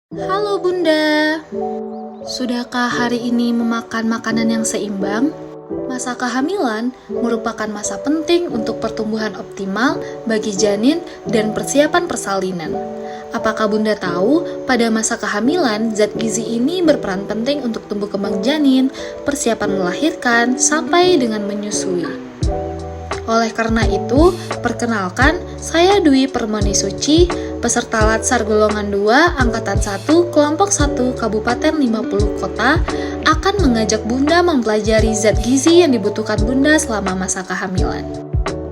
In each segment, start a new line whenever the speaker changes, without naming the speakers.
Halo Bunda, sudahkah hari ini memakan makanan yang seimbang? Masa kehamilan merupakan masa penting untuk pertumbuhan optimal bagi janin dan persiapan persalinan. Apakah Bunda tahu, pada masa kehamilan, zat gizi ini berperan penting untuk tumbuh kembang janin, persiapan melahirkan, sampai dengan menyusui. Oleh karena itu, perkenalkan, saya Dwi Permoni Suci, peserta Latsar Golongan 2, Angkatan 1, Kelompok 1, Kabupaten 50 Kota, akan mengajak Bunda mempelajari zat gizi yang dibutuhkan Bunda selama masa kehamilan.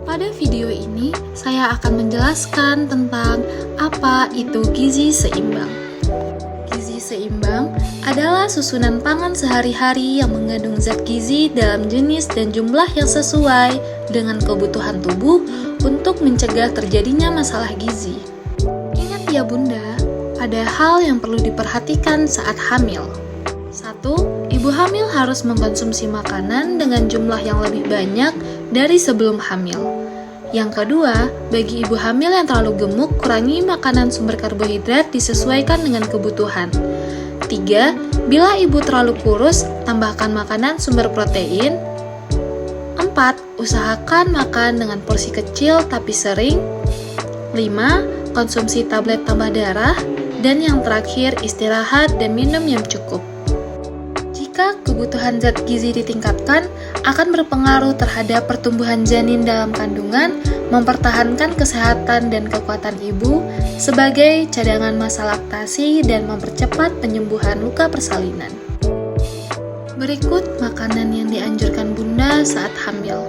Pada video ini, saya akan menjelaskan tentang apa itu gizi seimbang. Gizi seimbang adalah susunan pangan sehari-hari yang mengandung zat gizi dalam jenis dan jumlah yang sesuai dengan kebutuhan tubuh untuk mencegah terjadinya masalah gizi. Ingat ya Bunda, ada hal yang perlu diperhatikan saat hamil. 1. Ibu hamil harus mengkonsumsi makanan dengan jumlah yang lebih banyak dari sebelum hamil. Yang kedua, bagi ibu hamil yang terlalu gemuk, kurangi makanan sumber karbohidrat disesuaikan dengan kebutuhan. 3. Bila ibu terlalu kurus, tambahkan makanan sumber protein. 4. Usahakan makan dengan porsi kecil tapi sering. 5. Konsumsi tablet tambah darah. Dan yang terakhir, istirahat dan minum yang cukup. Jika kebutuhan zat gizi ditingkatkan, akan berpengaruh terhadap pertumbuhan janin dalam kandungan, mempertahankan kesehatan dan kekuatan ibu sebagai cadangan masa laktasi dan mempercepat penyembuhan luka persalinan. Berikut makanan yang dianjurkan Bunda saat hamil.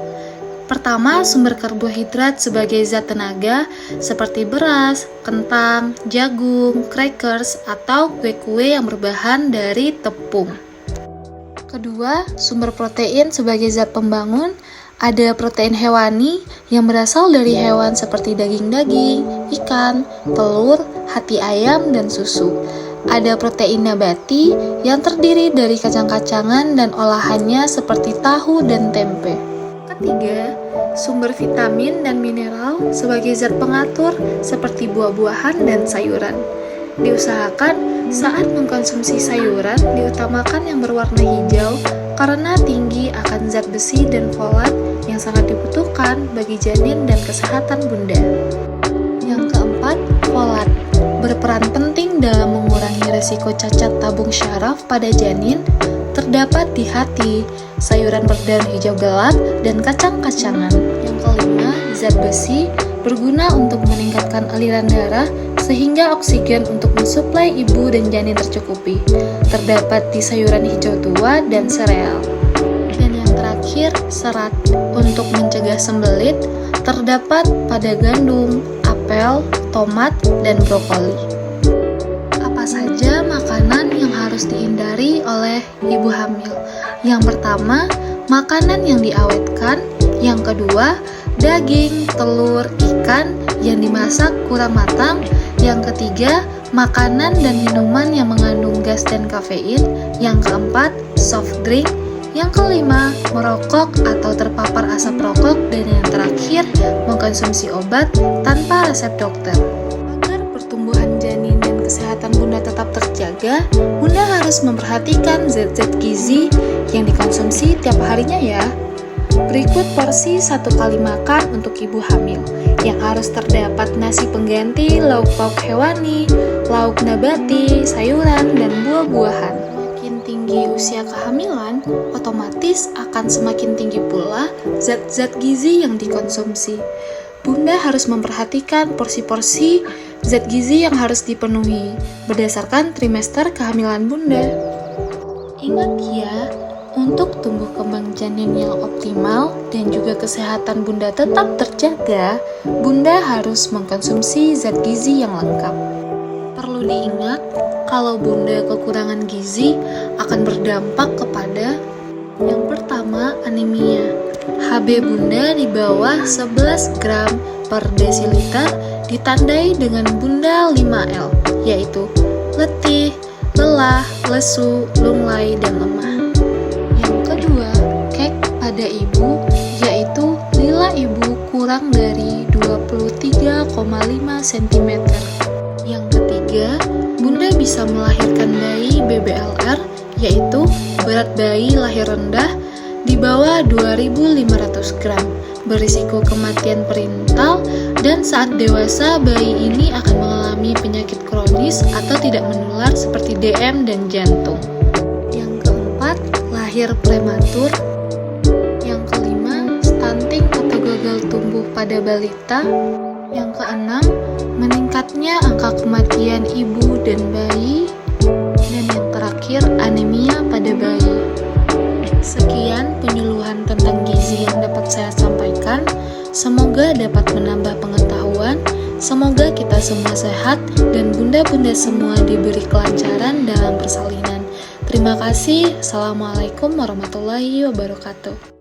Pertama, sumber karbohidrat sebagai zat tenaga seperti beras, kentang, jagung, crackers, atau kue-kue yang berbahan dari tepung. Kedua, sumber protein sebagai zat pembangun. Ada protein hewani yang berasal dari hewan seperti daging-daging, ikan, telur, hati ayam, dan susu. Ada protein nabati yang terdiri dari kacang-kacangan dan olahannya seperti tahu dan tempe. Ketiga, sumber vitamin dan mineral sebagai zat pengatur seperti buah-buahan dan sayuran. Diusahakan saat mengkonsumsi sayuran diutamakan yang berwarna hijau karena tinggi akan zat besi dan folat yang sangat dibutuhkan bagi janin dan kesehatan Bunda. Yang keempat, folat berperan penting dalam mengurangi risiko cacat tabung syaraf pada janin. Terdapat di hati, sayuran berdaun hijau gelap, dan kacang-kacangan. Yang kelima, zat besi berguna untuk meningkatkan aliran darah sehingga oksigen untuk mensuplai ibu dan janin tercukupi. Terdapat di sayuran hijau tua dan sereal. Dan yang terakhir, serat untuk mencegah sembelit terdapat pada gandum, apel, tomat, dan brokoli. Apa saja makanan yang harus dihindari oleh ibu hamil? Yang pertama, makanan yang diawetkan. Yang kedua, daging, telur, ikan yang dimasak kurang matang. Yang ketiga, makanan dan minuman yang mengandung gas dan kafein. Yang keempat, soft drink. Yang kelima, merokok atau terpapar asap rokok. Dan yang terakhir, mengkonsumsi obat tanpa resep dokter. Agar pertumbuhan janin dan kesehatan Bunda tetap terjaga, Bunda harus memperhatikan zat-zat gizi yang dikonsumsi tiap harinya ya. Berikut porsi 1 kali makan untuk ibu hamil, yang harus terdapat nasi pengganti, lauk pauk hewani, lauk nabati, sayuran, dan buah-buahan. Semakin tinggi usia kehamilan, otomatis akan semakin tinggi pula zat-zat gizi yang dikonsumsi. Bunda harus memperhatikan porsi-porsi zat gizi yang harus dipenuhi berdasarkan trimester kehamilan Bunda. Ingat ya, untuk tumbuh kembang janin yang optimal dan juga kesehatan Bunda tetap terjaga, Bunda harus mengkonsumsi zat gizi yang lengkap. Perlu diingat, kalau Bunda kekurangan gizi akan berdampak kepada yang pertama, anemia. HB Bunda di bawah 11 gram per desiliter ditandai dengan Bunda 5L, yaitu letih, lelah, lesu, lunglai, dan lemah. Pada ibu, yaitu lila ibu kurang dari 23,5 cm. Yang ketiga, ketiga, Bunda bisa melahirkan bayi BBLR, yaitu berat bayi lahir rendah di bawah 2.500 gram, berisiko kematian perintal, dan saat dewasa bayi ini akan mengalami penyakit kronis atau tidak menular seperti DM dan jantung. Yang keempat, lahir prematur. Yang kelima, stunting atau gagal tumbuh pada balita. Yang keenam, meningkatnya angka kematian ibu dan bayi. Dan yang terakhir, anemia pada bayi. Sekian penyuluhan tentang gizi yang dapat saya sampaikan. Semoga dapat menambah pengetahuan. Semoga kita semua sehat dan bunda-bunda semua diberi kelancaran dalam persalinan. Terima kasih. Assalamualaikum warahmatullahi wabarakatuh.